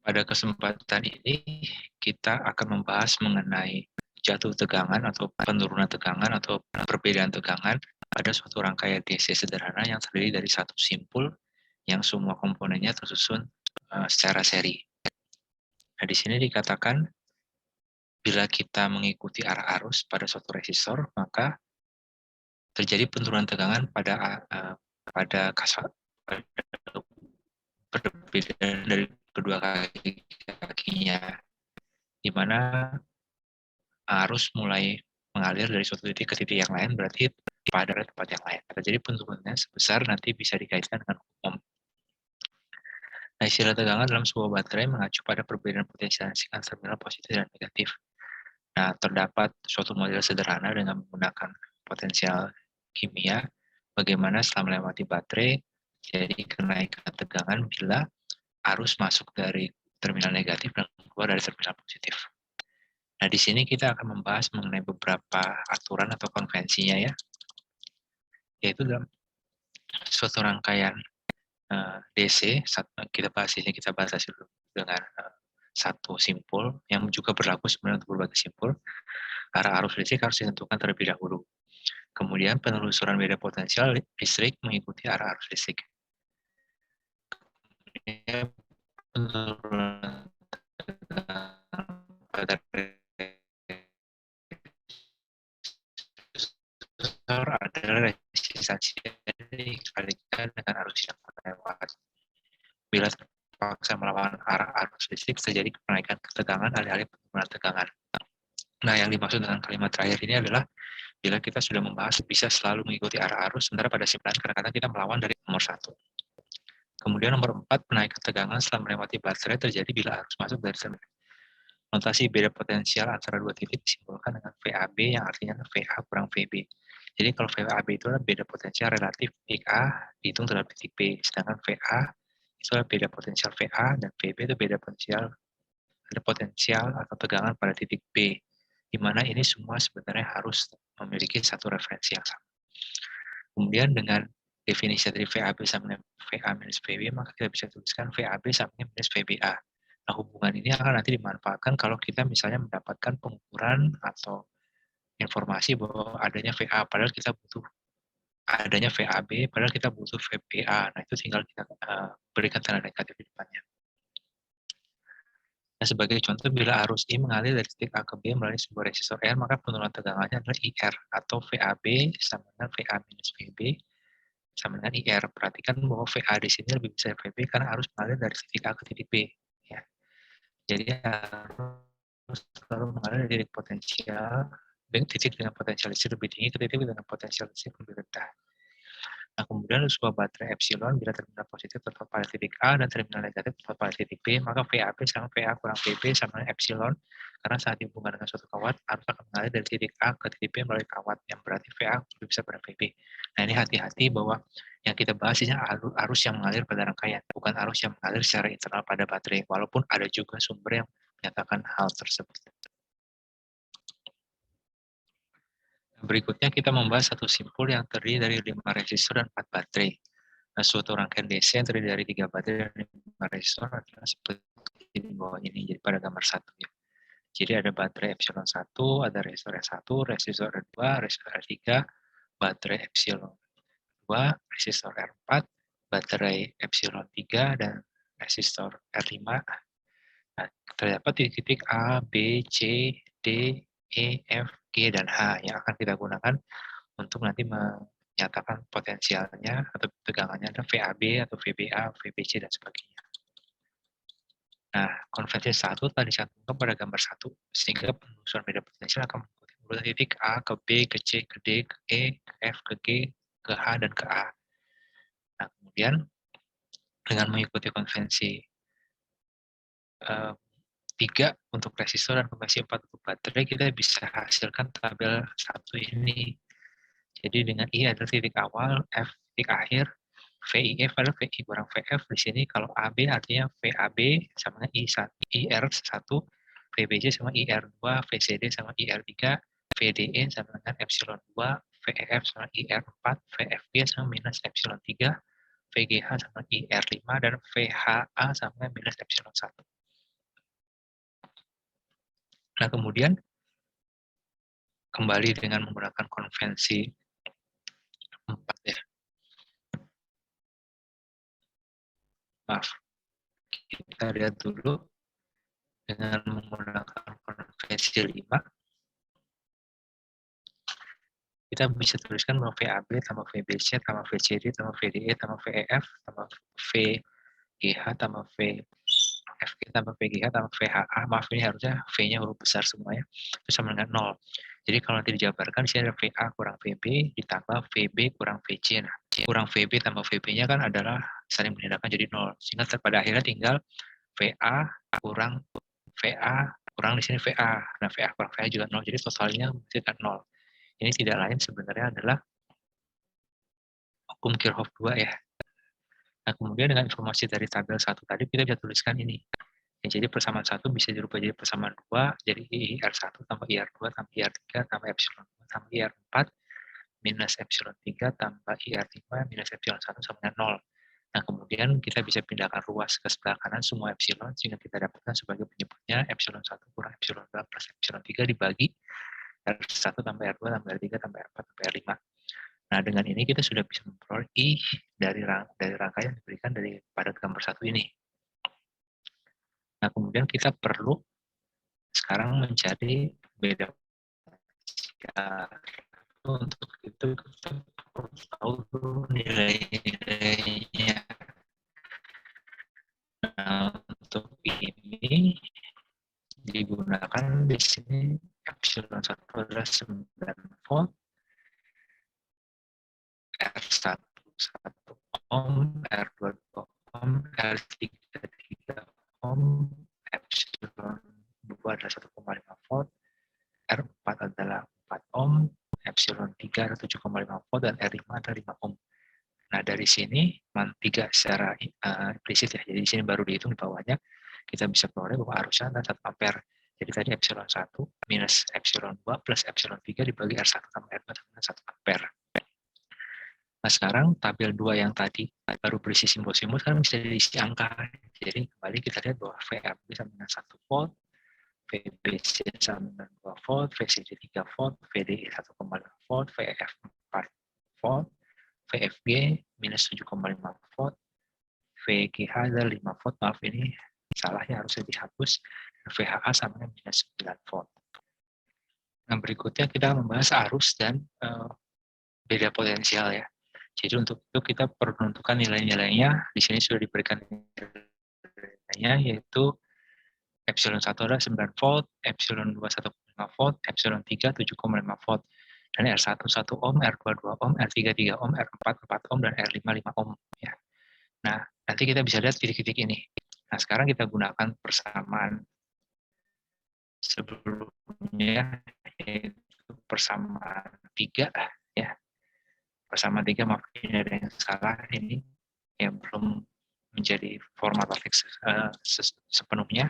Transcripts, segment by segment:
Pada kesempatan ini, kita akan membahas mengenai jatuh tegangan atau penurunan tegangan atau perbedaan tegangan pada suatu rangkaian DC sederhana yang terdiri dari satu simpul yang semua komponennya tersusun secara seri. Nah, di sini dikatakan bila kita mengikuti arah arus pada suatu resistor, maka terjadi penurunan tegangan pada perbedaan dari kedua kakinya, di mana arus mulai mengalir dari suatu titik ke titik yang lain, berarti pada tempat yang lain. Jadi penurunannya sebesar nanti bisa dikaitkan dengan Ohm. Nah, istilah tegangan dalam sebuah baterai mengacu pada perbedaan potensial terminal positif dan negatif. Nah, terdapat suatu model sederhana dengan menggunakan potensial kimia, bagaimana setelah melewati baterai, jadi kenaikan tegangan bila arus masuk dari terminal negatif dan keluar dari terminal positif. Nah, di sini kita akan membahas mengenai beberapa aturan atau konvensinya ya, yaitu dalam suatu rangkaian DC, kita bahas dulu dengan satu simpul, yang juga berlaku sebenarnya untuk berbagai simpul, arah arus listrik harus ditentukan terlebih dahulu. Kemudian penelusuran beda potensial listrik mengikuti arah arus listrik. Penurunan pada resistor adalah resistansi yang dikalikan dengan arus yang lewat. Bila terpaksa melawan arah arus listrik, terjadi kenaikan ketegangan alih-alih penurunan tegangan. Nah, yang dimaksud dengan kalimat terakhir ini adalah bila kita sudah membahas bisa selalu mengikuti arah arus, sementara pada simpulan kadang-kadang kita melawan dari nomor 1. Kemudian nomor 4, penaikan tegangan setelah melewati baterai terjadi bila arus masuk dari terminal. Notasi beda potensial antara dua titik disimbolkan dengan VAB yang artinya VA kurang VB. Jadi kalau VAB itu adalah beda potensial relatif titik A dihitung terhadap titik B, sedangkan VA itu adalah beda potensial VA dan VB itu beda potensial atau tegangan pada titik B, di mana ini semua sebenarnya harus memiliki satu referensi yang sama. Kemudian dengan definisi dari VAB sama dengan VA minus VB, maka kita bisa tuliskan VAB sama dengan minus VBA. Nah, hubungan ini akan nanti dimanfaatkan kalau kita misalnya mendapatkan pengukuran atau informasi bahwa adanya VA, padahal kita butuh adanya VAB, padahal kita butuh VBA. Nah, itu tinggal kita berikan tanda negatif di depannya. Nah, sebagai contoh, bila arus I mengalir dari titik A ke B melalui sebuah resistor R, maka penurunan tegangannya adalah IR, atau VAB sama dengan VA minus VB sama dengan IR. Perhatikan bahwa VA di sini lebih besar VB karena arus mengalir dari titik A ke titik B. Ya. Jadi harus selalu mengalir dari titik potensial, titik dengan potensial listrik lebih tinggi ke titik dengan potensial listrik lebih rendah. Nah, kemudian sebuah baterai epsilon bila terminal positif terdapat pada titik A dan terminal negatif terdapat pada titik B, maka VAB sama VA kurang VB sama dengan epsilon, karena saat dihubungkan dengan suatu kawat, arus akan mengalir dari titik A ke titik B melalui kawat, yang berarti VA lebih besar pada VB. Nah, ini hati-hati bahwa yang kita bahas ini arus yang mengalir pada rangkaian, bukan arus yang mengalir secara internal pada baterai, walaupun ada juga sumber yang menyatakan hal tersebut. Berikutnya kita membahas satu simpul yang terdiri dari 5 resistor dan 4 baterai. Nah, suatu rangkaian DC yang terdiri dari 3 baterai dan 5 resistor adalah seperti di bawah ini, jadi pada gambar 1 ya. Jadi ada baterai epsilon 1, ada resistor R1, resistor R2, resistor R3, baterai epsilon 2, resistor R4, baterai epsilon 3, dan resistor R5. Nah, terdapat di titik A, B, C, D, E, F, G, dan H yang akan kita gunakan untuk nanti menyatakan potensialnya atau tegangannya adalah VAB atau VBA, VBC, dan sebagainya. Nah, konvensi 1 telah dicantumkan pada gambar 1, sehingga penelusuran beda potensial akan mengikuti urutan titik A ke B, ke C, ke D, ke E, ke F, ke G, ke H, dan ke A. Nah, kemudian dengan mengikuti konvensi 3 untuk resistor dan konvensi 4 untuk baterai, kita bisa hasilkan tabel 1 ini. Jadi dengan I adalah titik awal, F titik akhir, VIF adalah VI kurang VF. Di sini kalau AB artinya VAB sama IR1, VBC sama IR2, VCD sama IR3, VDE sama dengan epsilon 2, VEF sama IR4, VFG sama minus epsilon 3, VGH sama IR5, dan VHA sama minus epsilon 1. Nah, kemudian kembali dengan menggunakan konvensi 4 ya. Maaf, kita lihat dulu dengan menggunakan konvensi 5, kita bisa tuliskan bahwa VAB tambah VBC tambah VCD tambah VDE tambah VEF tambah VGH tambah VFG tambah VGH tambah VHA. Maaf, ini harusnya V-nya huruf besar semuanya. Itu sama dengan 0. Jadi kalau nanti dijabarkan, di sini ada VA kurang VB ditambah VB kurang VC. Nah, kurang VB tambah VB-nya kan adalah saling menghindarkan jadi 0. Sehingga pada akhirnya tinggal VA kurang di sini VA. Nah, VA kurang VA juga 0. Jadi totalnya masih 0. Ini tidak lain sebenarnya adalah hukum Kirchhoff 2 ya. Nah, kemudian dengan informasi dari tabel 1 tadi, kita bisa tuliskan ini. Ya, jadi persamaan 1 bisa dirubah jadi persamaan 2, jadi IR1 tambah IR2 tambah IR3 tambah epsilon 2 tambah IR4 minus epsilon 3 tambah IR5 minus epsilon 1 sama dengan 0. Nah, kemudian kita bisa pindahkan ruas ke sebelah kanan semua epsilon, sehingga kita dapatkan sebagai penyebutnya epsilon 1 kurang epsilon 2 plus epsilon 3 dibagi R1 tambah R2 tambah R3 tambah R4 tambah R5. Nah, dengan ini kita sudah bisa memperoleh I dari rangka yang diberikan pada gambar 1 ini. Nah, kemudian kita perlu sekarang mencari beda untuk itu kita harus tahu dulu nilai-nilainya. Nah, untuk ini digunakan di sini epsilon 1 adalah 9 volt, R1 1 ohm, R2 2 ohm, R3 3 ohm, epsilon 2 adalah 1,5 volt, R4 adalah 4 ohm, epsilon 3 adalah 7,5 volt, dan R5 adalah 5 ohm. Nah, dari sini, 3 secara implisit ya, jadi di sini baru dihitung di bawahnya, kita bisa peroleh bahwa arusnya adalah 1 ampere. Jadi tadi epsilon 1 minus epsilon 2 plus epsilon 3 dibagi R1 tambah R2 sama 1 ampere. Nah, sekarang tabel 2 yang tadi baru berisi simbol-simbol, sekarang bisa diisi angka. Jadi kembali kita lihat bahwa VAB sama dengan 1 volt, VBC sama dengan 2 volt, VCD 3 volt, VDE 1,5 volt, VEF 4 volt, VFG minus 7,5 volt, VGH adalah 5 volt, maaf ini salahnya harusnya dihapus, VHA sama dengan minus 9 volt. Nah, berikutnya kita membahas arus dan beda potensial ya. Jadi untuk itu kita perlu menentukan nilai-nilainya. Di sini sudah diberikan nilainya, yaitu epsilon 1 adalah 9 volt, epsilon 2 1,5 volt, epsilon 3 7,5 volt. Dan R1 1 ohm, R2 2 ohm, R3 3 ohm, R4 4 ohm, dan R5 5 ohm. Ya. Nah, nanti kita bisa lihat titik-titik ini. Nah, sekarang kita gunakan persamaan sebelumnya, yaitu persamaan 3 ya. Persamaan 3, maaf ini ada yang salah, ini yang belum menjadi format fix sepenuhnya.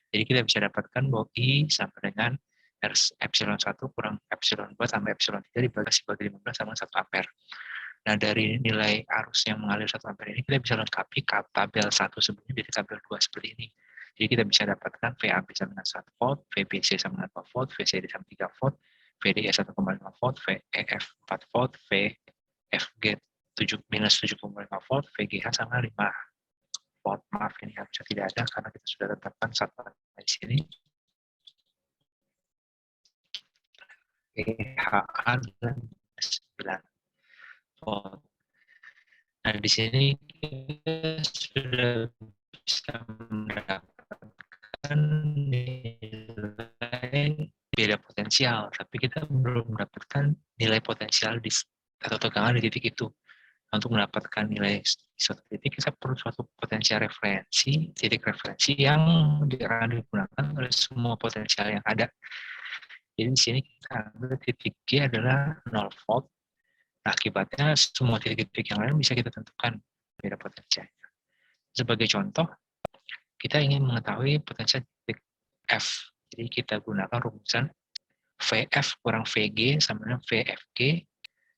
Jadi kita bisa dapatkan bahwa I sama dengan epsilon 1 kurang epsilon 2 tambah epsilon 3 dibagi sebagai 15 sama 1 ampere. Nah, dari nilai arus yang mengalir 1 ampere ini, kita bisa lengkapi tabel 1 sebelumnya jadi tabel 2 seperti ini. Jadi kita bisa dapatkan VAB sama dengan 1 volt, VBC sama dengan 2 volt, VCD sama 3 volt, VDE 1,5 volt, VEF 4 volt, VFG minus 7,5 volt, VGH sama 5 volt. Maaf, ini harusnya tidak ada karena kita sudah tetapkan satuan di sini. VHA dan 9 volt. Nah, di sini kita sudah bisa mendapatkan nilai beda potensial, tapi kita belum mendapatkan nilai potensial atau tegangan di titik itu. Untuk mendapatkan nilai di suatu titik, kita perlu suatu potensial referensi, titik referensi yang akan digunakan oleh semua potensial yang ada. Jadi di sini kita ambil titik G adalah 0 volt. Nah, akibatnya semua titik-titik yang lain bisa kita tentukan beda potensialnya. Sebagai contoh, kita ingin mengetahui potensial titik F. Jadi kita gunakan rumusan VF kurang VG sama dengan VFG,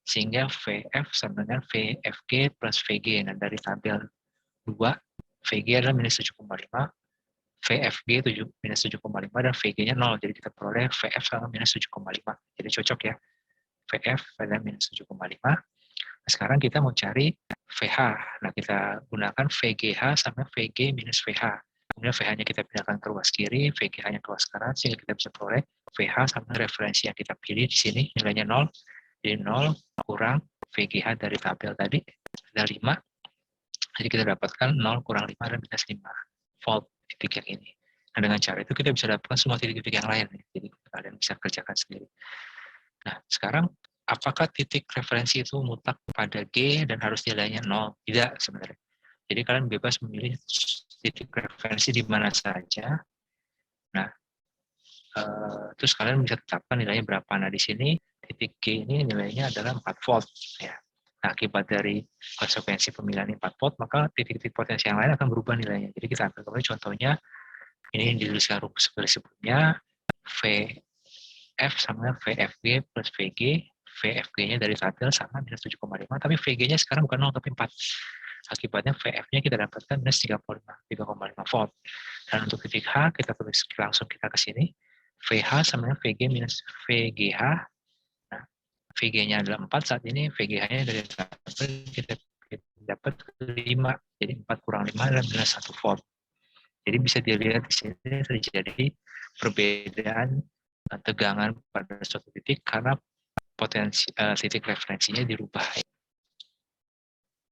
sehingga VF sama dengan VFG plus VG. Nah, dari tabel 2, VG adalah minus 7,5, VFG minus 7,5 dan VG-nya 0. Jadi kita peroleh VF sama minus 7,5. Jadi cocok ya. VF pada minus 7,5. Nah, sekarang kita mau cari VH. Nah, kita gunakan VGH sama VG minus VH. Kemudian VH-nya kita pindahkan ke ruas kiri, VGH-nya ke ruas kanan, sehingga kita bisa peroleh VH sama referensi yang kita pilih di sini, nilainya 0. Jadi 0 kurang VGH dari tabel tadi, ada 5. Jadi kita dapatkan 0 kurang 5 dan minus 5 volt titik yang ini. Nah, dengan cara itu kita bisa dapatkan semua titik-titik yang lain. Jadi kalian bisa kerjakan sendiri. Nah, sekarang apakah titik referensi itu mutlak pada G dan harus nilainya 0? Tidak sebenarnya. Jadi kalian bebas memilih titik referensi di mana saja. Nah, terus kalian bisa tetapkan nilainya berapa. Nah, di sini titik G ini nilainya adalah 4 volt. Ya. Nah, akibat dari konsekuensi pemilihan 4 volt, maka titik-titik potensi yang lain akan berubah nilainya. Jadi kita ambil kembali contohnya, ini dituliskan rumus seperti sebelumnya, VF sama VFG plus VG, VFG-nya dari tabel sama minus 7,5, tapi VG-nya sekarang bukan 0, tapi 4. Akibatnya VF-nya kita dapatkan minus 3,5 volt. Dan untuk titik H, kita tulis langsung kita ke sini, VH sama VG minus VGH. Nah, VG-nya adalah 4 saat ini, VGH-nya dari tabel kita dapat 5. Jadi 4 kurang 5 adalah minus 1 volt. Jadi bisa dilihat di sini terjadi perbedaan tegangan pada suatu titik karena potensi titik referensinya dirubah.